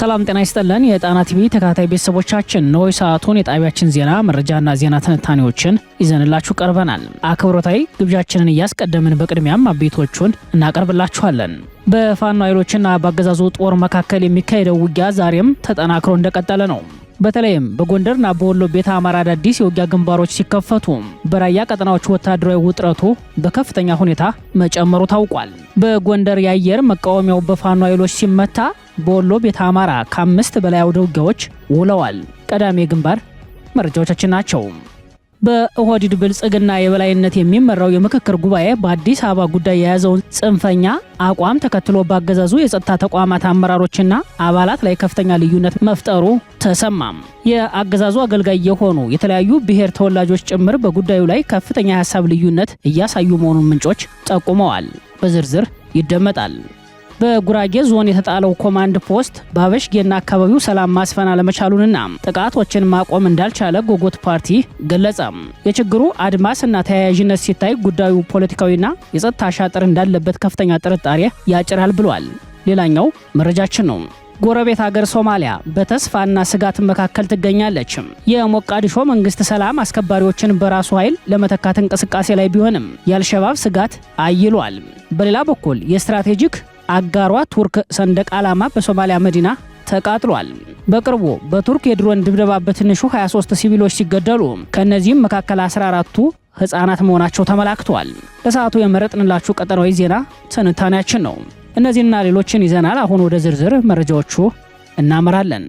ሰላም ጤና ይስጥልን የጣና ቲቪ ተከታታይ ቤተሰቦቻችን ነው። ሰዓቱን የጣቢያችን ዜና መረጃና ዜና ትንታኔዎችን ይዘንላችሁ ቀርበናል። አክብሮታዊ ግብዣችንን እያስቀደምን በቅድሚያም አቤቶቹን እናቀርብላችኋለን። በፋኖ ኃይሎችና በአገዛዙ ጦር መካከል የሚካሄደው ውጊያ ዛሬም ተጠናክሮ እንደቀጠለ ነው። በተለይም በጎንደርና በወሎ ቤተ አማራ አዳዲስ የውጊያ ግንባሮች ሲከፈቱ በራያ ቀጠናዎች ወታደራዊ ውጥረቱ በከፍተኛ ሁኔታ መጨመሩ ታውቋል። በጎንደር የአየር መቃወሚያው በፋኖ ኃይሎች ሲመታ በወሎ ቤተ አማራ ከ5 በላይ አውደ ውጊያዎች ውለዋል። ቀዳሚ ግንባር መረጃዎቻችን ናቸው። በኦህዴድ ብልጽግና የበላይነት የሚመራው የምክክር ጉባኤ በአዲስ አበባ ጉዳይ የያዘውን ጽንፈኛ አቋም ተከትሎ በአገዛዙ የጸጥታ ተቋማት አመራሮችና አባላት ላይ ከፍተኛ ልዩነት መፍጠሩ ተሰማም። የአገዛዙ አገልጋይ የሆኑ የተለያዩ ብሔር ተወላጆች ጭምር በጉዳዩ ላይ ከፍተኛ የሀሳብ ልዩነት እያሳዩ መሆኑን ምንጮች ጠቁመዋል። በዝርዝር ይደመጣል። በጉራጌ ዞን የተጣለው ኮማንድ ፖስት በአበሽጌና አካባቢው ሰላም ማስፈን አለመቻሉንና ጥቃቶችን ማቆም እንዳልቻለ ጎጎት ፓርቲ ገለጸ። የችግሩ አድማስና ተያያዥነት ሲታይ ጉዳዩ ፖለቲካዊና የጸጥታ አሻጥር እንዳለበት ከፍተኛ ጥርጣሬ ያጭራል ብሏል። ሌላኛው መረጃችን ነው። ጎረቤት ሀገር ሶማሊያ በተስፋና ስጋት መካከል ትገኛለች። የሞቃዲሾ መንግስት ሰላም አስከባሪዎችን በራሱ ኃይል ለመተካት እንቅስቃሴ ላይ ቢሆንም የአልሸባብ ስጋት አይሏል። በሌላ በኩል የስትራቴጂክ አጋሯ ቱርክ ሰንደቅ ዓላማ በሶማሊያ መዲና ተቃጥሏል። በቅርቡ በቱርክ የድሮን ድብደባ በትንሹ 23 ሲቪሎች ሲገደሉ ከነዚህም መካከል 14ቱ ህፃናት መሆናቸው ተመላክቷል። ለሰዓቱ የመረጥንላችሁ ቀጠናዊ ዜና ትንታኔያችን ነው። እነዚህና ሌሎችን ይዘናል። አሁን ወደ ዝርዝር መረጃዎቹ እናመራለን።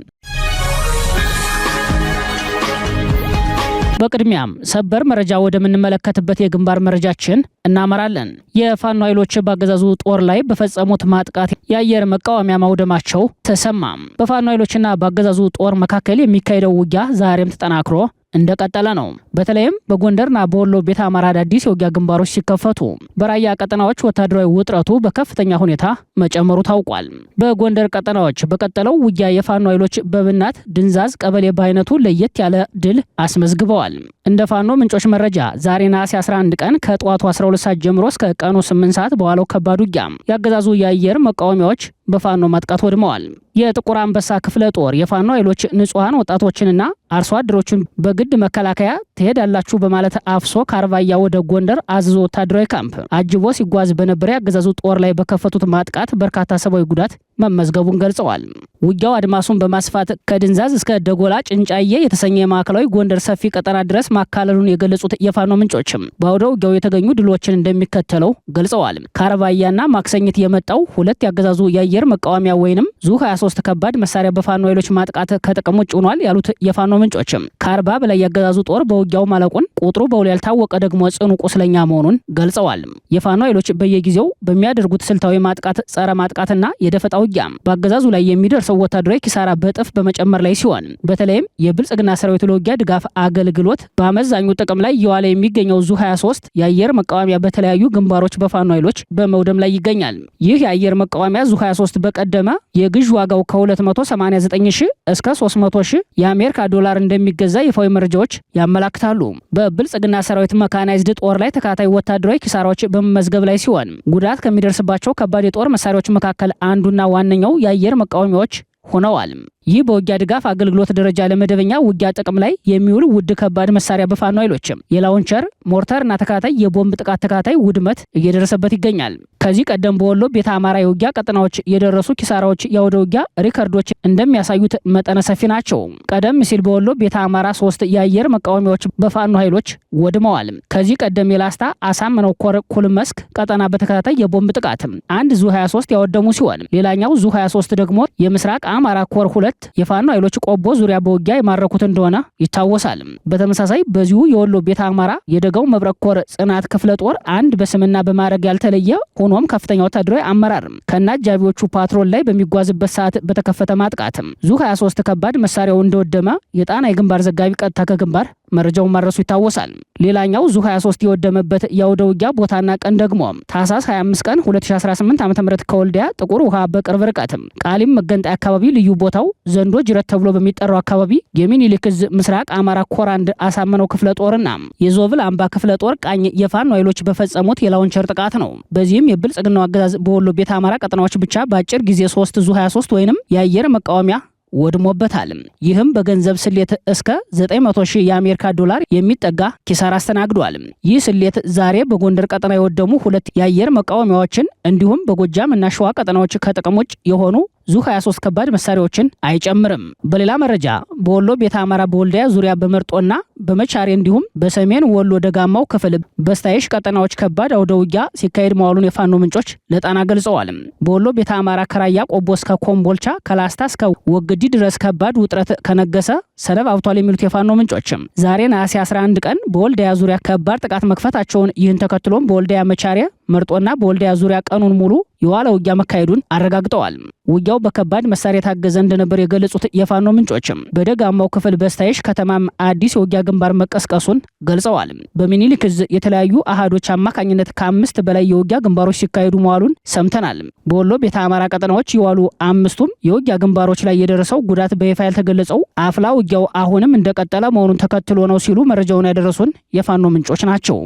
በቅድሚያም ሰበር መረጃ ወደምንመለከትበት የግንባር መረጃችን እናመራለን። የፋኖ ኃይሎች በአገዛዙ ጦር ላይ በፈጸሙት ማጥቃት የአየር መቃወሚያ ማውደማቸው ተሰማ። በፋኖ ኃይሎችና በአገዛዙ ጦር መካከል የሚካሄደው ውጊያ ዛሬም ተጠናክሮ እንደቀጠለ ነው። በተለይም በጎንደርና በወሎ ቤተ አማራ አዳዲስ የውጊያ ግንባሮች ሲከፈቱ በራያ ቀጠናዎች ወታደራዊ ውጥረቱ በከፍተኛ ሁኔታ መጨመሩ ታውቋል። በጎንደር ቀጠናዎች በቀጠለው ውጊያ የፋኖ ኃይሎች በብናት ድንዛዝ ቀበሌ በአይነቱ ለየት ያለ ድል አስመዝግበዋል። እንደ ፋኖ ምንጮች መረጃ ዛሬ ነሐሴ 11 ቀን ከጠዋቱ 12 ሰዓት ጀምሮ እስከ ቀኑ 8 ሰዓት በዋለው ከባድ ውጊያ ያገዛዙ የአየር መቃወሚያዎች በፋኖ ማጥቃት ወድመዋል። የጥቁር አንበሳ ክፍለ ጦር የፋኖ ኃይሎች ንጹሃን ወጣቶችንና አርሶ አደሮችን በግድ መከላከያ ትሄዳላችሁ በማለት አፍሶ ካርባያ ወደ ጎንደር አዝዞ ወታደራዊ ካምፕ አጅቦ ሲጓዝ በነበረ ያገዛዙ ጦር ላይ በከፈቱት ማጥቃት በርካታ ሰብአዊ ጉዳት መመዝገቡን ገልጸዋል። ውጊያው አድማሱን በማስፋት ከድንዛዝ እስከ ደጎላ ጭንጫዬ የተሰኘ የማዕከላዊ ጎንደር ሰፊ ቀጠና ድረስ ማካለሉን የገለጹት የፋኖ ምንጮችም በአውደ ውጊያው የተገኙ ድሎችን እንደሚከተለው ገልጸዋል። ካርባያና ማክሰኝት የመጣው ሁለት ያገዛዙ የአየር መቃወሚያ ወይንም ዙ 23 ከባድ መሳሪያ በፋኖ ኃይሎች ማጥቃት ከጥቅም ውጭ ሆኗል ያሉት የፋኖ ምንጮችም ከ40 በላይ ያገዛዙ ጦር በውጊያው ማለቁን ቁጥሩ በውል ያልታወቀ ደግሞ ጽኑ ቁስለኛ መሆኑን ገልጸዋል። የፋኖ ኃይሎች በየጊዜው በሚያደርጉት ስልታዊ ማጥቃት፣ ጸረ ማጥቃትና የደፈጣ ውጊያ በአገዛዙ ላይ የሚደርሰው ወታደራዊ ኪሳራ በእጥፍ በመጨመር ላይ ሲሆን በተለይም የብልጽግና ሰራዊት ለውጊያ ድጋፍ አገልግሎት በአመዛኙ ጥቅም ላይ እየዋለ የሚገኘው ዙ 23 የአየር መቃወሚያ በተለያዩ ግንባሮች በፋኖ ኃይሎች በመውደም ላይ ይገኛል። ይህ የአየር መቃወሚያ ዙ 23 በቀደመ የግዥ ዋጋው ከ289,000 እስከ 300,000 የአሜሪካ ዶላር እንደሚገዛ ይፋዊ መረጃዎች ያመላክታሉ። በብልጽግና ሰራዊት መካናይዝድ ጦር ላይ ተከታታይ ወታደራዊ ኪሳራዎች በመመዝገብ ላይ ሲሆን ጉዳት ከሚደርስባቸው ከባድ የጦር መሳሪያዎች መካከል አንዱና ዋነኛው የአየር መቃወሚያዎች ሆነዋል። ይህ በውጊያ ድጋፍ አገልግሎት ደረጃ ለመደበኛ ውጊያ ጥቅም ላይ የሚውል ውድ ከባድ መሳሪያ በፋኖ ኃይሎችም የላውንቸር ሞርተርና ተከታታይ የቦምብ ጥቃት ተከታታይ ውድመት እየደረሰበት ይገኛል። ከዚህ ቀደም በወሎ ቤተ አማራ የውጊያ ቀጠናዎች የደረሱ ኪሳራዎች የአውደ ውጊያ ሪከርዶች እንደሚያሳዩት መጠነ ሰፊ ናቸው። ቀደም ሲል በወሎ ቤተ አማራ 3 የአየር መቃወሚያዎች በፋኖ ኃይሎች ወድመዋል። ከዚህ ቀደም የላስታ አሳምነው ኮር ኩልመስክ ቀጠና በተከታታይ የቦምብ ጥቃት አንድ ዙ 23 ያወደሙ ሲሆን ሌላኛው ዙ 23 ደግሞ የምስራቅ አማራ ኮር 2 የፋኖ ኃይሎች ቆቦ ዙሪያ በውጊያ የማረኩት እንደሆነ ይታወሳል። በተመሳሳይ በዚሁ የወሎ ቤተ አማራ የደጋው መብረቅ ኮር ጽናት ክፍለ ጦር አንድ በስምና በማዕረግ ያልተለየ ሆኖም ከፍተኛ ወታደራዊ አመራር ከና አጃቢዎቹ ፓትሮል ላይ በሚጓዝበት ሰዓት በተከፈተ ማጥቃት ዙ 23 ከባድ መሳሪያው እንደወደመ የጣና የግንባር ዘጋቢ ቀጥታ ከግንባር መረጃውን ማድረሱ ይታወሳል። ሌላኛው ዙ 23 የወደመበት የአውደ ውጊያ ቦታና ቀን ደግሞ ታህሳስ 25 ቀን 2018 ዓ.ም ከወልዲያ ጥቁር ውሃ በቅርብ ርቀት ቃሊም መገንጣይ አካባቢ ልዩ ቦታው ዘንዶ ጅረት ተብሎ በሚጠራው አካባቢ የሚኒሊክ ዕዝ ምስራቅ አማራ ኮር አንድ አሳምነው ክፍለ ጦርና የዞብል አምባ ክፍለ ጦር ቃኝ የፋኖ ኃይሎች በፈጸሙት የላውንቸር ጥቃት ነው። በዚህም የብልጽግናው አገዛዝ በወሎ ቤተ አማራ ቀጠናዎች ብቻ በአጭር ጊዜ 3 ዙ 23 ወይንም የአየር መቃወሚያ ወድሞበታል። ይህም በገንዘብ ስሌት እስከ 900 ሺህ የአሜሪካ ዶላር የሚጠጋ ኪሳራ አስተናግዷል። ይህ ስሌት ዛሬ በጎንደር ቀጠና የወደሙ 2 የአየር መቃወሚያዎችን እንዲሁም በጎጃም እና ሸዋ ቀጠናዎች ከጥቅም ውጭ የሆኑ ዙ 23 ከባድ መሳሪያዎችን አይጨምርም። በሌላ መረጃ በወሎ ቤተ አማራ በወልዲያ ዙሪያ በመርጦና በመቻሬ እንዲሁም በሰሜን ወሎ ደጋማው ክፍል በስታይሽ ቀጠናዎች ከባድ አውደ ውጊያ ሲካሄድ መዋሉን የፋኖ ምንጮች ለጣና ገልጸዋል። በወሎ ቤተ አማራ ከራያ ቆቦ እስከ ኮምቦልቻ ከላስታ እስከ ወግዲ ድረስ ከባድ ውጥረት ከነገሰ ሰነባብቷል የሚሉት የፋኖ ምንጮችም ዛሬ ነሐሴ 11 ቀን በወልዲያ ዙሪያ ከባድ ጥቃት መክፈታቸውን ይህን ተከትሎም በወልዲያ መቻሬ መርጦና በወልዲያ ዙሪያ ቀኑን ሙሉ የዋለ ውጊያ መካሄዱን አረጋግጠዋል። ውጊያው በከባድ መሳሪያ የታገዘ እንደነበር የገለጹት የፋኖ ምንጮችም በደጋማው ክፍል በስታይሽ ከተማም አዲስ የውጊያ ግንባር መቀስቀሱን ገልጸዋል። በሚኒሊክ ዕዝ የተለያዩ አሃዶች አማካኝነት ከ5 በላይ የውጊያ ግንባሮች ሲካሄዱ መዋሉን ሰምተናል። በወሎ ቤተ አማራ ቀጠናዎች የዋሉ 5ቱም የውጊያ ግንባሮች ላይ የደረሰው ጉዳት በይፋ ያልተገለጸው አፍላ ውጊያው አሁንም እንደቀጠለ መሆኑን ተከትሎ ነው ሲሉ መረጃውን ያደረሱን የፋኖ ምንጮች ናቸው።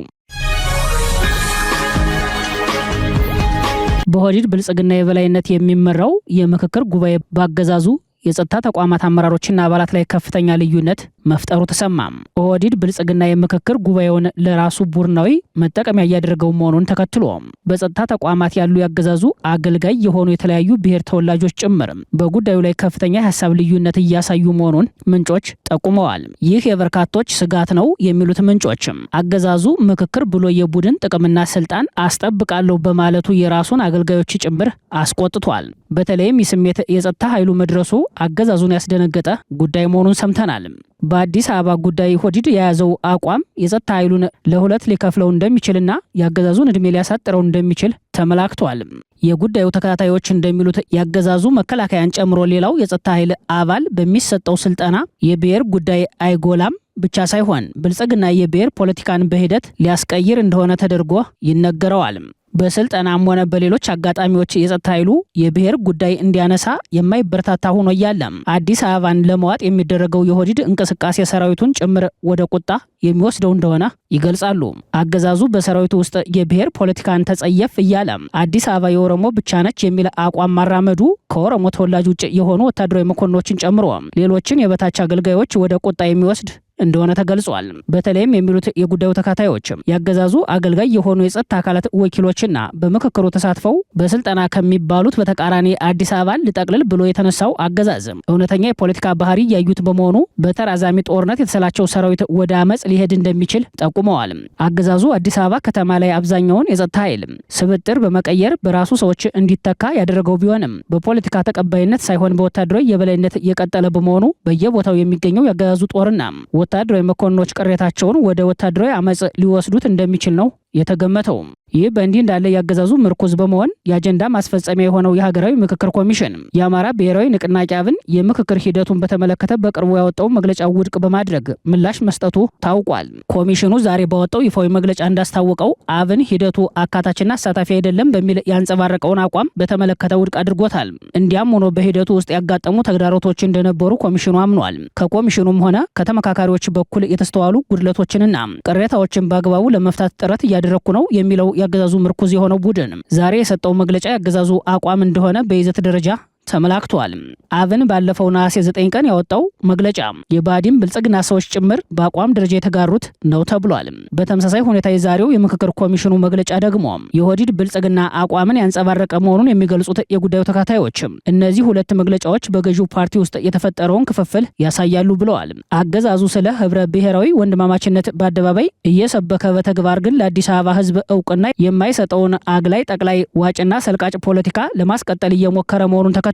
በኦህዴድ ብልጽግና የበላይነት የሚመራው የምክክር ጉባኤ ባገዛዙ የጸጥታ ተቋማት አመራሮችና አባላት ላይ ከፍተኛ ልዩነት መፍጠሩ ተሰማም። ኦህዴድ ብልጽግና የምክክር ጉባኤውን ለራሱ ቡድናዊ መጠቀሚያ እያደረገው መሆኑን ተከትሎ በጸጥታ ተቋማት ያሉ ያገዛዙ አገልጋይ የሆኑ የተለያዩ ብሔር ተወላጆች ጭምር በጉዳዩ ላይ ከፍተኛ የሀሳብ ልዩነት እያሳዩ መሆኑን ምንጮች ጠቁመዋል። ይህ የበርካቶች ስጋት ነው የሚሉት ምንጮችም አገዛዙ ምክክር ብሎ የቡድን ጥቅምና ስልጣን አስጠብቃለሁ በማለቱ የራሱን አገልጋዮች ጭምር አስቆጥቷል። በተለይም የስሜት የጸጥታ ኃይሉ መድረሱ አገዛዙን ያስደነገጠ ጉዳይ መሆኑን ሰምተናል። በአዲስ አበባ ጉዳይ ኦህዴድ የያዘው አቋም የጸጥታ ኃይሉን ለሁለት ሊከፍለው እንደሚችልና ያገዛዙን እድሜ ሊያሳጥረው እንደሚችል ተመላክቷል። የጉዳዩ ተከታታዮች እንደሚሉት ያገዛዙ መከላከያን ጨምሮ ሌላው የጸጥታ ኃይል አባል በሚሰጠው ስልጠና የብሔር ጉዳይ አይጎላም ብቻ ሳይሆን ብልጽግና የብሔር ፖለቲካን በሂደት ሊያስቀይር እንደሆነ ተደርጎ ይነገረዋል። በስልጠናም ሆነ በሌሎች አጋጣሚዎች የጸጥታ ኃይሉ የብሔር ጉዳይ እንዲያነሳ የማይበረታታ ሆኖ እያለ አዲስ አበባን ለመዋጥ የሚደረገው የኦህዴድ እንቅስቃሴ ሰራዊቱን ጭምር ወደ ቁጣ የሚወስደው እንደሆነ ይገልጻሉ። አገዛዙ በሰራዊቱ ውስጥ የብሔር ፖለቲካን ተጸየፍ እያለ አዲስ አበባ የኦሮሞ ብቻ ነች የሚል አቋም ማራመዱ ከኦሮሞ ተወላጅ ውጭ የሆኑ ወታደራዊ መኮንኖችን ጨምሮ ሌሎችን የበታች አገልጋዮች ወደ ቁጣ የሚወስድ እንደሆነ ተገልጿል። በተለይም የሚሉት የጉዳዩ ተካታዮች ያገዛዙ አገልጋይ የሆኑ የጸጥታ አካላት ወኪሎችና በምክክሩ ተሳትፈው በስልጠና ከሚባሉት በተቃራኒ አዲስ አበባን ልጠቅልል ብሎ የተነሳው አገዛዝ እውነተኛ የፖለቲካ ባህሪ ያዩት በመሆኑ በተራዛሚ ጦርነት የተሰላቸው ሰራዊት ወደ አመጽ ሊሄድ እንደሚችል ጠቁመዋል። አገዛዙ አዲስ አበባ ከተማ ላይ አብዛኛውን የጸጥታ ኃይል ስብጥር በመቀየር በራሱ ሰዎች እንዲተካ ያደረገው ቢሆንም በፖለቲካ ተቀባይነት ሳይሆን በወታደራዊ የበላይነት የቀጠለ በመሆኑ በየቦታው የሚገኘው ያገዛዙ ጦርና ወታደራዊ መኮንኖች ቅሬታቸውን ወደ ወታደራዊ አመጽ ሊወስዱት እንደሚችል ነው የተገመተው። ይህ በእንዲህ እንዳለ ያገዛዙ ምርኩዝ በመሆን የአጀንዳ ማስፈጸሚያ የሆነው የሀገራዊ ምክክር ኮሚሽን የአማራ ብሔራዊ ንቅናቄ አብን የምክክር ሂደቱን በተመለከተ በቅርቡ ያወጣው መግለጫ ውድቅ በማድረግ ምላሽ መስጠቱ ታውቋል። ኮሚሽኑ ዛሬ ባወጣው ይፋዊ መግለጫ እንዳስታወቀው አብን ሂደቱ አካታችና አሳታፊ አይደለም በሚል ያንጸባረቀውን አቋም በተመለከተ ውድቅ አድርጎታል። እንዲያም ሆኖ በሂደቱ ውስጥ ያጋጠሙ ተግዳሮቶች እንደነበሩ ኮሚሽኑ አምኗል። ከኮሚሽኑም ሆነ ከተመካካሪዎች በኩል የተስተዋሉ ጉድለቶችንና ቅሬታዎችን በአግባቡ ለመፍታት ጥረት እያደረኩ ነው የሚለው ያገዛዙ ምርኩዝ የሆነው ቡድን ዛሬ የሰጠው መግለጫ ያገዛዙ አቋም እንደሆነ በይዘት ደረጃ ተመላክቷል። አብን ባለፈው ነሐሴ 9 ቀን ያወጣው መግለጫ የባዲም ብልጽግና ሰዎች ጭምር በአቋም ደረጃ የተጋሩት ነው ተብሏል። በተመሳሳይ ሁኔታ የዛሬው የምክክር ኮሚሽኑ መግለጫ ደግሞ የኦህዴድ ብልጽግና አቋምን ያንጸባረቀ መሆኑን የሚገልጹት የጉዳዩ ተካታዮች እነዚህ ሁለት መግለጫዎች በገዢው ፓርቲ ውስጥ የተፈጠረውን ክፍፍል ያሳያሉ ብለዋል። አገዛዙ ስለ ህብረ ብሔራዊ ወንድማማችነት በአደባባይ እየሰበከ በተግባር ግን ለአዲስ አበባ ህዝብ እውቅና የማይሰጠውን አግላይ ጠቅላይ ዋጭና ሰልቃጭ ፖለቲካ ለማስቀጠል እየሞከረ መሆኑን ተከትሎ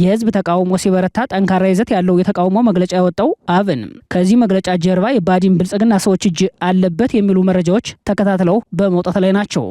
የህዝብ ተቃውሞ ሲበረታ ጠንካራ ይዘት ያለው የተቃውሞ መግለጫ ያወጣው አብን ከዚህ መግለጫ ጀርባ የባዲም ብልጽግና ሰዎች እጅ አለበት የሚሉ መረጃዎች ተከታትለው በመውጣት ላይ ናቸው።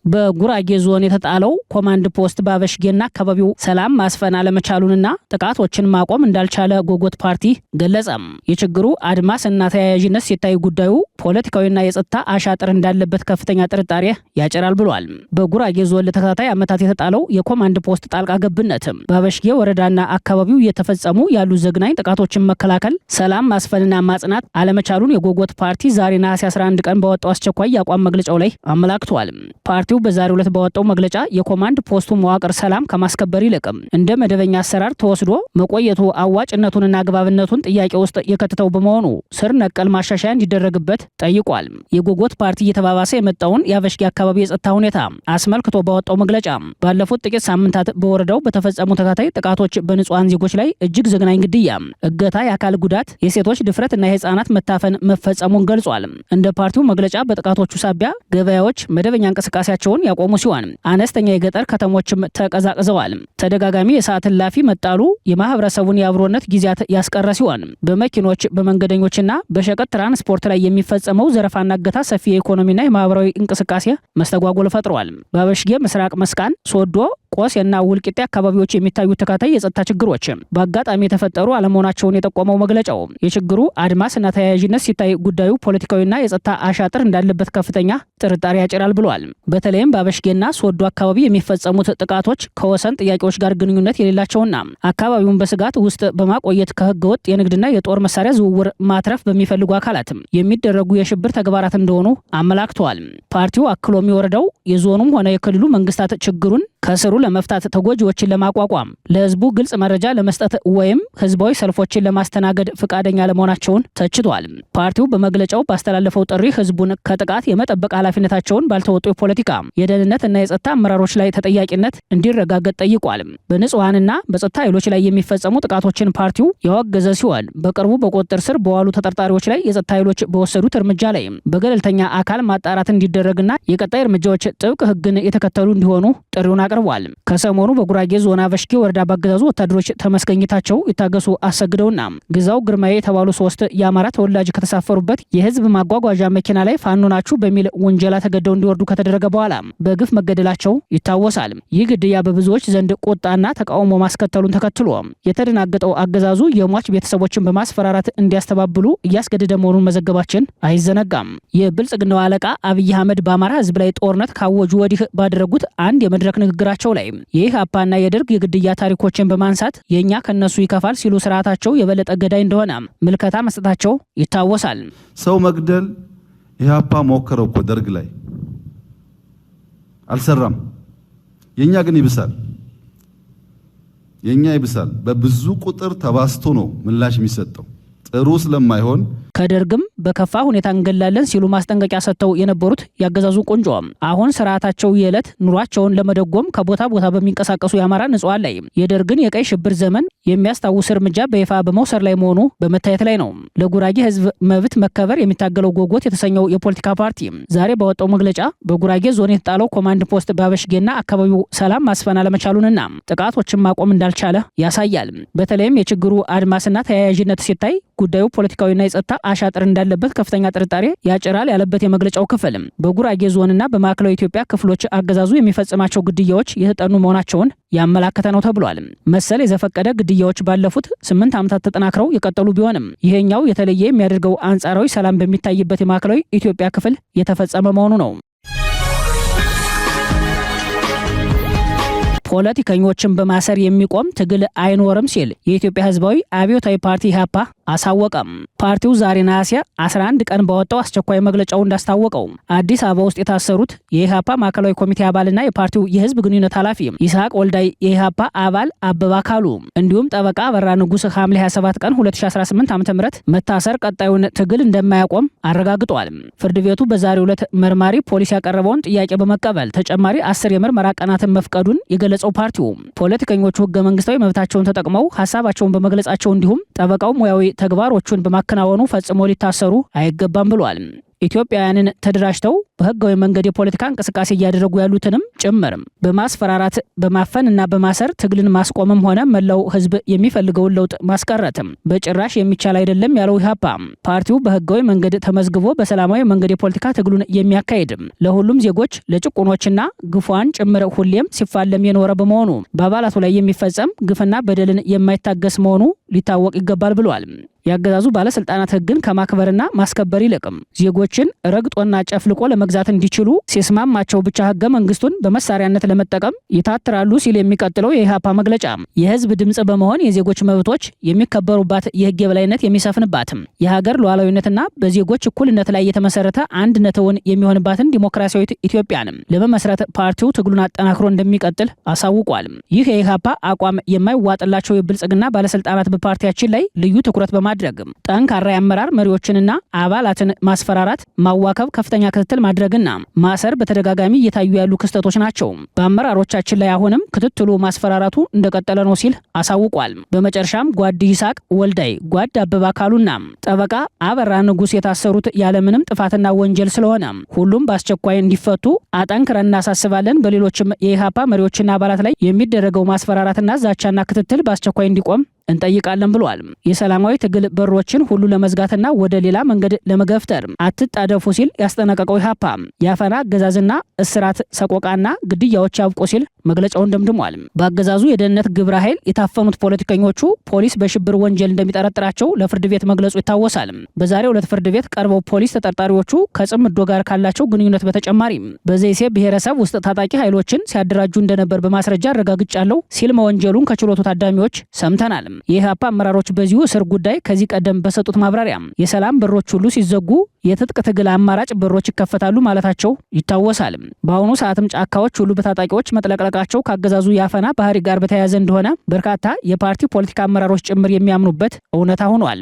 በጉራጌ ዞን የተጣለው ኮማንድ ፖስት በአበሽጌና አካባቢው ሰላም ማስፈን አለመቻሉንና ጥቃቶችን ማቆም እንዳልቻለ ጎጎት ፓርቲ ገለጸም። የችግሩ አድማስና ተያያዥነት ሲታይ ጉዳዩ ፖለቲካዊና የጸጥታ አሻጥር እንዳለበት ከፍተኛ ጥርጣሬ ያጭራል ብሏል። በጉራጌ ዞን ለተከታታይ ዓመታት የተጣለው የኮማንድ ፖስት ጣልቃ ገብነት በአበሽጌ ወረዳና አካባቢው እየተፈጸሙ ያሉ ዘግናኝ ጥቃቶችን መከላከል፣ ሰላም ማስፈንና ማጽናት አለመቻሉን የጎጎት ፓርቲ ዛሬ ነሐሴ 11 ቀን ባወጣው አስቸኳይ የአቋም መግለጫው ላይ አመላክቷል። ፓርቲው በዛሬው ዕለት ባወጣው መግለጫ የኮማንድ ፖስቱ መዋቅር ሰላም ከማስከበር ይልቅ እንደ መደበኛ አሰራር ተወስዶ መቆየቱ አዋጭነቱንና አግባብነቱን ጥያቄ ውስጥ የከተተው በመሆኑ ስር ነቀል ማሻሻያ እንዲደረግበት ጠይቋል። የጎጎት ፓርቲ እየተባባሰ የመጣውን የአበሽጌ አካባቢ የጸጥታ ሁኔታ አስመልክቶ ባወጣው መግለጫ ባለፉት ጥቂት ሳምንታት በወረዳው በተፈጸሙ ተከታታይ ጥቃቶች በንጹሃን ዜጎች ላይ እጅግ ዘግናኝ ግድያ፣ እገታ፣ የአካል ጉዳት፣ የሴቶች ድፍረት እና የህፃናት መታፈን መፈጸሙን ገልጿል። እንደ ፓርቲው መግለጫ በጥቃቶቹ ሳቢያ ገበያዎች መደበኛ እንቅስቃሴያቸውን ያቆሙ ሲሆን አነስተኛ የገጠር ከተሞችም ተቀዛቅዘዋል። ተደጋጋሚ የሰዓት እላፊ መጣሉ የማህበረሰቡን የአብሮነት ጊዜያት ያስቀረ ሲሆን በመኪኖች በመንገደኞችና በሸቀጥ ትራንስፖርት ላይ የሚፈጸመው ዘረፋና እገታ ሰፊ የኢኮኖሚና የማህበራዊ እንቅስቃሴ መስተጓጎል ፈጥሯል። በአበሽጌ፣ ምስራቅ መስቃን፣ ሶዶ፣ ቆሴና ውልቂጤ አካባቢዎች የሚታዩ ተከታታይ የጸጥታ ችግሮች በአጋጣሚ የተፈጠሩ አለመሆናቸውን የጠቆመው መግለጫው የችግሩ አድማስና ተያያዥነት ሲታይ ጉዳዩ ፖለቲካዊና የጸጥታ አሻጥር እንዳለበት ከፍተኛ ጥርጣሬ ያጭራል ብሏል። በተለይም በአበሽጌና ሶዶ አካባቢ የሚፈጸሙት ጥቃቶች ከወሰን ጥያቄዎች ጋር ግንኙነት የሌላቸውና አካባቢውን በስጋት ውስጥ በማቆየት ከህገወጥ የንግድና የጦር መሳሪያ ዝውውር ማትረፍ በሚፈልጉ አካላት የሚደረጉ የሽብር ተግባራት እንደሆኑ አመላክተዋል። ፓርቲው አክሎም የወረዳው የዞኑም ሆነ የክልሉ መንግስታት ችግሩን ከስሩ ለመፍታት ተጎጂዎችን ለማቋቋም ለህዝቡ ግልጽ መረጃ ለመስጠት ወይም ህዝባዊ ሰልፎችን ለማስተናገድ ፈቃደኛ ለመሆናቸውን ተችቷል። ፓርቲው በመግለጫው ባስተላለፈው ጥሪ ህዝቡን ከጥቃት የመጠበቅ ኃላፊነታቸውን ባልተወጡ የፖለቲካ የደህንነት እና የጸጥታ አመራሮች ላይ ተጠያቂነት እንዲረጋገጥ ጠይቋል። በንጹሃንና በጸጥታ ኃይሎች ላይ የሚፈጸሙ ጥቃቶችን ፓርቲው ያወገዘ ሲሆን በቅርቡ በቁጥጥር ስር በዋሉ ተጠርጣሪዎች ላይ የጸጥታ ኃይሎች በወሰዱት እርምጃ ላይ በገለልተኛ አካል ማጣራት እንዲደረግና የቀጣይ እርምጃዎች ጥብቅ ህግን የተከተሉ እንዲሆኑ ጥሪውን አቅርቧል። ከሰሞኑ በጉራጌ ዞን አበሽጌ ወረዳ ባገዛዙ ወታደሮች ተመስገኝታቸው ይታገሱ አሰግደውና ግዛው ግርማዬ የተባሉ 3 የአማራ ተወላጅ ከተሳፈሩበት የህዝብ ማጓጓዣ መኪና ላይ ፋኖ ናችሁ በሚል ወንጀላ ተገደው እንዲወርዱ ከተደረገ በኋላ በግፍ መገደላቸው ይታወሳል። ይህ ግድያ በብዙዎች ዘንድ ቁጣና ተቃውሞ ማስከተሉን ተከትሎ የተደናገጠው አገዛዙ የሟች ቤተሰቦችን በማስፈራራት እንዲያስተባብሉ እያስገደደ መሆኑን መዘገባችን አይዘነጋም። የብልጽግናው አለቃ አብይ አህመድ በአማራ ህዝብ ላይ ጦርነት ካወጁ ወዲህ ባደረጉት አንድ የመድረክ ንግግራቸው ላይ የኢህአፓና የደርግ የግድያ ታሪኮችን በማንሳት የኛ ከነሱ ይከፋል ሲሉ ስርዓታቸው የበለጠ ገዳይ እንደሆነ ምልከታ መስጠታቸው ይታወሳል። ሰው መግደል ኢህአፓ ሞከረው እኮ ደርግ ላይ አልሰራም። የኛ ግን ይብሳል። የኛ ይብሳል። በብዙ ቁጥር ተባስቶ ነው ምላሽ የሚሰጠው። ጥሩ ስለማይሆን ከደርግም በከፋ ሁኔታ እንገላለን ሲሉ ማስጠንቀቂያ ሰጥተው የነበሩት ያገዛዙ ቁንጮ አሁን ስርዓታቸው የዕለት ኑሯቸውን ለመደጎም ከቦታ ቦታ በሚንቀሳቀሱ የአማራ ንጹሃን ላይ የደርግን የቀይ ሽብር ዘመን የሚያስታውስ እርምጃ በይፋ በመውሰድ ላይ መሆኑ በመታየት ላይ ነው። ለጉራጌ ህዝብ መብት መከበር የሚታገለው ጎጎት የተሰኘው የፖለቲካ ፓርቲ ዛሬ ባወጣው መግለጫ በጉራጌ ዞን የተጣለው ኮማንድ ፖስት በአበሽጌና አካባቢው ሰላም ማስፈን አለመቻሉንና ጥቃቶችን ማቆም እንዳልቻለ ያሳያል። በተለይም የችግሩ አድማስና ተያያዥነት ሲታይ ጉዳዩ ፖለቲካዊና የጸጥታ አሻጥር እንዳለበት ከፍተኛ ጥርጣሬ ያጭራል ያለበት የመግለጫው ክፍል በጉራጌ ዞንና በማዕከላዊ ኢትዮጵያ ክፍሎች አገዛዙ የሚፈጽማቸው ግድያዎች የተጠኑ መሆናቸውን ያመላከተ ነው ተብሏል። መሰል የዘፈቀደ ግድያዎች ባለፉት 8 ዓመታት ተጠናክረው የቀጠሉ ቢሆንም ይሄኛው የተለየ የሚያደርገው አንጻራዊ ሰላም በሚታይበት የማዕከላዊ ኢትዮጵያ ክፍል የተፈጸመ መሆኑ ነው። ፖለቲከኞችን በማሰር የሚቆም ትግል አይኖርም ሲል የኢትዮጵያ ህዝባዊ አብዮታዊ ፓርቲ ኢህአፓ አሳወቀም። ፓርቲው ዛሬ ነሐሴ 11 ቀን ባወጣው አስቸኳይ መግለጫው እንዳስታወቀው አዲስ አበባ ውስጥ የታሰሩት የኢህአፓ ማዕከላዊ ኮሚቴ አባልና የፓርቲው የህዝብ ግንኙነት ኃላፊ ይስሐቅ ወልዳይ፣ የኢህአፓ አባል አበባ ካሉ እንዲሁም ጠበቃ አበራ ንጉስ ሐምሌ 27 ቀን 2018 ዓ.ም መታሰር ቀጣዩን ትግል እንደማያቆም አረጋግጧል። ፍርድ ቤቱ በዛሬው ዕለት መርማሪ ፖሊስ ያቀረበውን ጥያቄ በመቀበል ተጨማሪ 10 የምርመራ ቀናትን መፍቀዱን የገለጸው ፓርቲው ፖለቲከኞቹ ህገ መንግስታዊ መብታቸውን ተጠቅመው ሐሳባቸውን በመግለጻቸው እንዲሁም ጠበቃው ሙያዊ ተግባሮቹን በማከናወኑ ፈጽሞ ሊታሰሩ አይገባም ብሏል። ኢትዮጵያውያንን ተደራጅተው በህጋዊ መንገድ የፖለቲካ እንቅስቃሴ እያደረጉ ያሉትንም ጭምርም በማስፈራራት በማፈንና በማሰር ትግልን ማስቆምም ሆነ መላው ህዝብ የሚፈልገውን ለውጥ ማስቀረትም በጭራሽ የሚቻል አይደለም ያለው ኢህአፓ ፓርቲው በህጋዊ መንገድ ተመዝግቦ በሰላማዊ መንገድ የፖለቲካ ትግሉን የሚያካሂድም ለሁሉም ዜጎች ለጭቁኖችና ግፏን ጭምር ሁሌም ሲፋለም የኖረ በመሆኑ በአባላቱ ላይ የሚፈጸም ግፍና በደልን የማይታገስ መሆኑ ሊታወቅ ይገባል ብሏል። ያገዛዙ ባለስልጣናት ህግን ከማክበርና ማስከበር ይልቅም ዜጎችን ረግጦና ጨፍልቆ ለመግዛት እንዲችሉ ሲስማማቸው ብቻ ህገ መንግስቱን በመሳሪያነት ለመጠቀም ይታትራሉ ሲል የሚቀጥለው የኢህአፓ መግለጫ የህዝብ ድምጽ በመሆን የዜጎች መብቶች የሚከበሩባት የህግ የበላይነት የሚሰፍንባትም የሀገር ሉዓላዊነትና በዜጎች እኩልነት ላይ የተመሰረተ አንድነትን የሚሆንባትን ዲሞክራሲያዊት ኢትዮጵያንም ለመመስረት ፓርቲው ትግሉን አጠናክሮ እንደሚቀጥል አሳውቋል። ይህ የኢህአፓ አቋም የማይዋጥላቸው የብልጽግና ባለስልጣናት በፓርቲያችን ላይ ልዩ ትኩረት በማድረግ ጠንካራ የአመራር መሪዎችንና አባላትን ማስፈራራት፣ ማዋከብ፣ ከፍተኛ ክትትል ማድረግና ማሰር በተደጋጋሚ እየታዩ ያሉ ክስተቶች ናቸው። በአመራሮቻችን ላይ አሁንም ክትትሉ ማስፈራራቱ እንደቀጠለ ነው ሲል አሳውቋል። በመጨረሻም ጓድ ይስሐቅ ወልዳይ፣ ጓድ አበባ ካሉና ጠበቃ አበራ ንጉስ የታሰሩት ያለምንም ጥፋትና ወንጀል ስለሆነ ሁሉም በአስቸኳይ እንዲፈቱ አጠንክረን እናሳስባለን። በሌሎችም የኢህአፓ መሪዎችና አባላት ላይ የሚደረገው ማስፈራራትና ዛቻና ክትትል በአስቸኳይ እንዲቆም እንጠይቃለን ብሏል። የሰላማዊ ትግል በሮችን ሁሉ ለመዝጋትና ወደ ሌላ መንገድ ለመገፍተር አትጣደፉ ሲል ያስጠነቀቀው ኢህአፓ የአፈና አገዛዝና እስራት፣ ሰቆቃና ግድያዎች ያብቁ ሲል መግለጫውን ደምድሟል። በአገዛዙ የደህንነት ግብረ ኃይል የታፈኑት ፖለቲከኞቹ ፖሊስ በሽብር ወንጀል እንደሚጠረጥራቸው ለፍርድ ቤት መግለጹ ይታወሳል። በዛሬው ዕለት ፍርድ ቤት ቀርበው ፖሊስ ተጠርጣሪዎቹ ከጽምዶ ጋር ካላቸው ግንኙነት በተጨማሪ በዘይሴ ብሔረሰብ ውስጥ ታጣቂ ኃይሎችን ሲያደራጁ እንደነበር በማስረጃ አረጋግጫለሁ ሲል መወንጀሉን ከችሎቱ ታዳሚዎች ሰምተናል። የኢህአፓ አመራሮች በዚሁ እስር ጉዳይ ከዚህ ቀደም በሰጡት ማብራሪያ የሰላም በሮች ሁሉ ሲዘጉ የትጥቅ ትግል አማራጭ በሮች ይከፈታሉ ማለታቸው ይታወሳል። በአሁኑ ሰዓትም ጫካዎች ሁሉ በታጣቂዎች መጥለቅለቃቸው ካገዛዙ የአፈና ባህሪ ጋር በተያያዘ እንደሆነ በርካታ የፓርቲ ፖለቲካ አመራሮች ጭምር የሚያምኑበት እውነታ ሆኗል።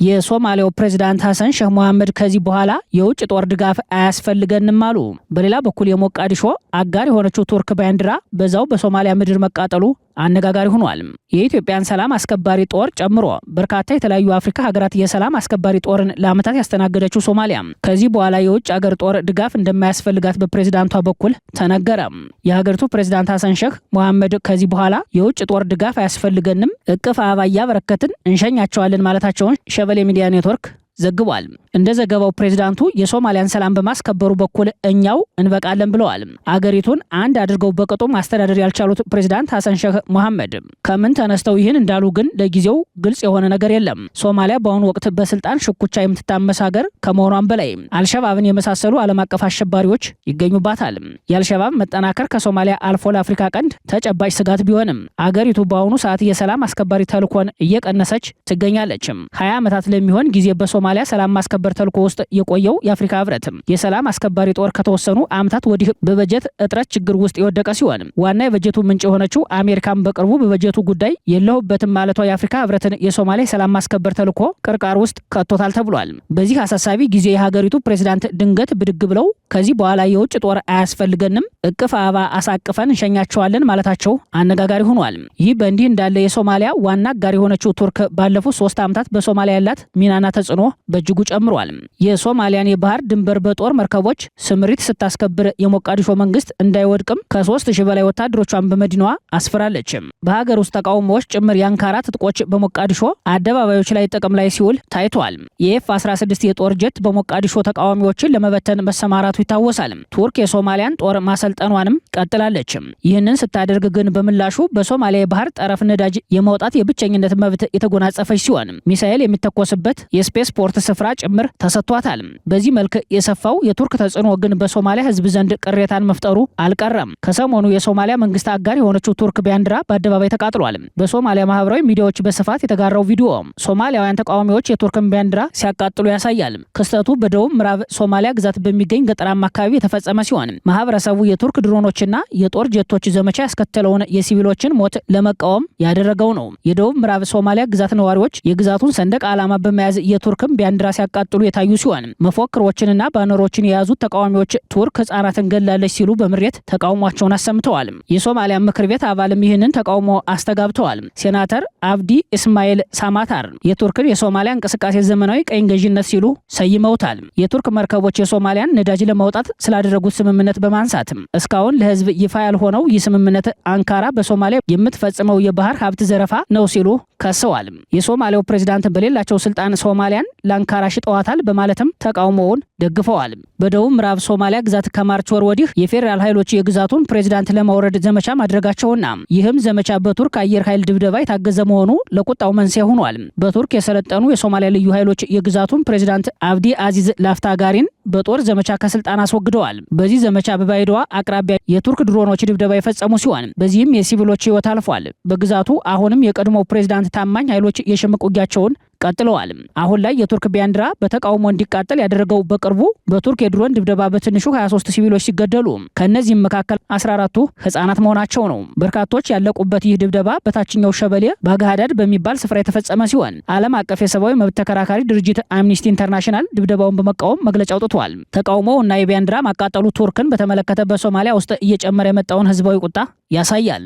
የሶማሊያው ፕሬዝዳንት ሐሰን ሼህ መሐመድ ከዚህ በኋላ የውጭ ጦር ድጋፍ አያስፈልገንም አሉ። በሌላ በኩል የሞቃዲሾ አጋር የሆነችው ቱርክ ባንዲራ በዛው በሶማሊያ ምድር መቃጠሉ አነጋጋሪ ሆኗል። የኢትዮጵያን ሰላም አስከባሪ ጦር ጨምሮ በርካታ የተለያዩ አፍሪካ ሀገራት የሰላም አስከባሪ ጦርን ለዓመታት ያስተናገደችው ሶማሊያ ከዚህ በኋላ የውጭ ሀገር ጦር ድጋፍ እንደማያስፈልጋት በፕሬዝዳንቷ በኩል ተነገረ። የሀገሪቱ ፕሬዝዳንት ሐሰን ሼህ መሐመድ ከዚህ በኋላ የውጭ ጦር ድጋፍ አያስፈልገንም፣ እቅፍ አበባ እያበረከትን እንሸኛቸዋለን ማለታቸውን ሸበሌ ሚዲያ ኔትወርክ ዘግቧል። እንደ ዘገባው ፕሬዝዳንቱ የሶማሊያን ሰላም በማስከበሩ በኩል እኛው እንበቃለን ብለዋል። አገሪቱን አንድ አድርገው በቅጡ ማስተዳደር ያልቻሉት ፕሬዝዳንት ሐሰን ሼህ መሐመድ ከምን ተነስተው ይህን እንዳሉ ግን ለጊዜው ግልጽ የሆነ ነገር የለም። ሶማሊያ በአሁኑ ወቅት በስልጣን ሽኩቻ የምትታመስ ሀገር ከመሆኗም በላይ አልሸባብን የመሳሰሉ ዓለም አቀፍ አሸባሪዎች ይገኙባታል። የአልሸባብ መጠናከር ከሶማሊያ አልፎ ለአፍሪካ ቀንድ ተጨባጭ ስጋት ቢሆንም አገሪቱ በአሁኑ ሰዓት የሰላም አስከባሪ ተልኮን እየቀነሰች ትገኛለች። 20 ዓመታት ለሚሆን ጊዜ በሶማሊያ ሰላም ማስከበር ተልኮ ውስጥ የቆየው የአፍሪካ ህብረት የሰላም አስከባሪ ጦር ከተወሰኑ ዓመታት ወዲህ በበጀት እጥረት ችግር ውስጥ የወደቀ ሲሆን ዋና የበጀቱ ምንጭ የሆነችው አሜሪካን በቅርቡ በበጀቱ ጉዳይ የለሁበትም ማለቷ የአፍሪካ ህብረትን የሶማሊያ ሰላም ማስከበር ተልኮ ቅርቃር ውስጥ ከቶታል ተብሏል። በዚህ አሳሳቢ ጊዜ የሀገሪቱ ፕሬዝዳንት ድንገት ብድግ ብለው ከዚህ በኋላ የውጭ ጦር አያስፈልገንም፣ እቅፍ አበባ አሳቅፈን እንሸኛቸዋለን ማለታቸው አነጋጋሪ ሆኗል። ይህ በእንዲህ እንዳለ የሶማሊያ ዋና አጋር የሆነችው ቱርክ ባለፉት 3 ዓመታት በሶማሊያ ያላት ሚናና ተጽዕኖ በእጅጉ ጨምሯል። የሶማሊያን የባህር ድንበር በጦር መርከቦች ስምሪት ስታስከብር የሞቃዲሾ መንግስት እንዳይወድቅም ከ3000 በላይ ወታደሮቿን በመዲናዋ አስፈራለች። በሀገር ውስጥ ተቃውሞዎች ጭምር የአንካራ ትጥቆች በሞቃዲሾ አደባባዮች ላይ ጥቅም ላይ ሲውል ታይቷል። የኤፍ-16 የጦር ጀት በሞቃዲሾ ተቃዋሚዎችን ለመበተን መሰማራቱ ይታወሳል። ቱርክ የሶማሊያን ጦር ማሰልጠኗንም ቀጥላለች። ይህንን ስታደርግ ግን በምላሹ በሶማሊያ የባህር ጠረፍ ነዳጅ የማውጣት የብቸኝነት መብት የተጎናጸፈች ሲሆን ሚሳኤል የሚተኮስበት የስፔስ ፖርት ስፍራ ጭምር ተሰጥቷታል። በዚህ መልክ የሰፋው የቱርክ ተጽዕኖ ግን በሶማሊያ ህዝብ ዘንድ ቅሬታን መፍጠሩ አልቀረም። ከሰሞኑ የሶማሊያ መንግስት አጋር የሆነችው ቱርክ ባንዲራ በአደባባይ ተቃጥሏል። በሶማሊያ ማህበራዊ ሚዲያዎች በስፋት የተጋራው ቪዲዮ ሶማሊያውያን ተቃዋሚዎች የቱርክን ባንዲራ ሲያቃጥሉ ያሳያል። ክስተቱ በደቡብ ምዕራብ ሶማሊያ ግዛት በሚገኝ ገጠራማ አካባቢ የተፈጸመ ሲሆን ማህበረሰቡ የቱርክ ድሮኖችና የጦር ጀቶች ዘመቻ ያስከተለውን የሲቪሎችን ሞት ለመቃወም ያደረገው ነው። የደቡብ ምዕራብ ሶማሊያ ግዛት ነዋሪዎች የግዛቱን ሰንደቅ ዓላማ በመያዝ የቱርክን የቱርክን ባንዲራ ሲያቃጥሉ የታዩ ሲሆን መፎክሮችንና ባነሮችን የያዙት ተቃዋሚዎች ቱርክ ህጻናትን ገላለች ሲሉ በምሬት ተቃውሟቸውን አሰምተዋል። የሶማሊያ ምክር ቤት አባልም ይህንን ተቃውሞ አስተጋብተዋል። ሴናተር አብዲ እስማኤል ሳማታር የቱርክን የሶማሊያ እንቅስቃሴ ዘመናዊ ቀኝ ገዥነት ሲሉ ሰይመውታል። የቱርክ መርከቦች የሶማሊያን ነዳጅ ለማውጣት ስላደረጉት ስምምነት በማንሳት እስካሁን ለህዝብ ይፋ ያልሆነው ይህ ስምምነት አንካራ በሶማሊያ የምትፈጽመው የባህር ሀብት ዘረፋ ነው ሲሉ ከሰዋል። የሶማሊያው ፕሬዝዳንት በሌላቸው ስልጣን ሶማሊያን ለአንካራ ሽጠዋታል በማለትም ተቃውሞውን ደግፈዋል። በደቡብ ምዕራብ ሶማሊያ ግዛት ከማርች ወር ወዲህ የፌዴራል ኃይሎች የግዛቱን ፕሬዝዳንት ለማውረድ ዘመቻ ማድረጋቸውና ይህም ዘመቻ በቱርክ አየር ኃይል ድብደባ የታገዘ መሆኑ ለቁጣው መንስኤ ሆኗል። በቱርክ የሰለጠኑ የሶማሊያ ልዩ ኃይሎች የግዛቱን ፕሬዝዳንት አብዲ አዚዝ ላፍታጋሪን በጦር ዘመቻ ከስልጣን አስወግደዋል። በዚህ ዘመቻ በባይዶዋ አቅራቢያ የቱርክ ድሮኖች ድብደባ የፈጸሙ ሲሆን በዚህም የሲቪሎች ህይወት አልፏል። በግዛቱ አሁንም የቀድሞው ፕሬዝዳንት ታማኝ ኃይሎች የሽምቅ ውጊያቸውን ቀጥለዋል። አሁን ላይ የቱርክ ባንዲራ በተቃውሞ እንዲቃጠል ያደረገው በቅርቡ በቱርክ የድሮን ድብደባ በትንሹ 23 ሲቪሎች ሲገደሉ ከነዚህም መካከል 14ቱ ህጻናት መሆናቸው ነው። በርካቶች ያለቁበት ይህ ድብደባ በታችኛው ሸበሌ ባግሃዳድ በሚባል ስፍራ የተፈጸመ ሲሆን ዓለም አቀፍ የሰብአዊ መብት ተከራካሪ ድርጅት አምኒስቲ ኢንተርናሽናል ድብደባውን በመቃወም መግለጫ አውጥቷል። ተቃውሞው እና የባንዲራ ማቃጠሉ ቱርክን በተመለከተ በሶማሊያ ውስጥ እየጨመረ የመጣውን ህዝባዊ ቁጣ ያሳያል።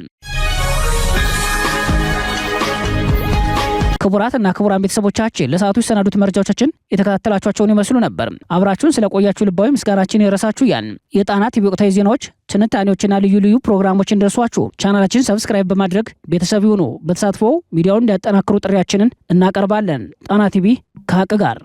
ክቡራትና ክቡራን ቤተሰቦቻችን ለሰዓቱ የሰናዱት መረጃዎቻችን የተከታተላችኋቸውን ይመስሉ ነበር። አብራችሁን ስለቆያችሁ ልባዊ ምስጋናችን ይድረሳችሁ። ያን የጣና ቲቪ ወቅታዊ ዜናዎች፣ ትንታኔዎችና ልዩ ልዩ ፕሮግራሞች እንደርሷችሁ ቻናላችን ሰብስክራይብ በማድረግ ቤተሰብ ይሁኑ። በተሳትፎ ሚዲያውን እንዲያጠናክሩ ጥሪያችንን እናቀርባለን። ጣና ቲቪ ከሀቅ ጋር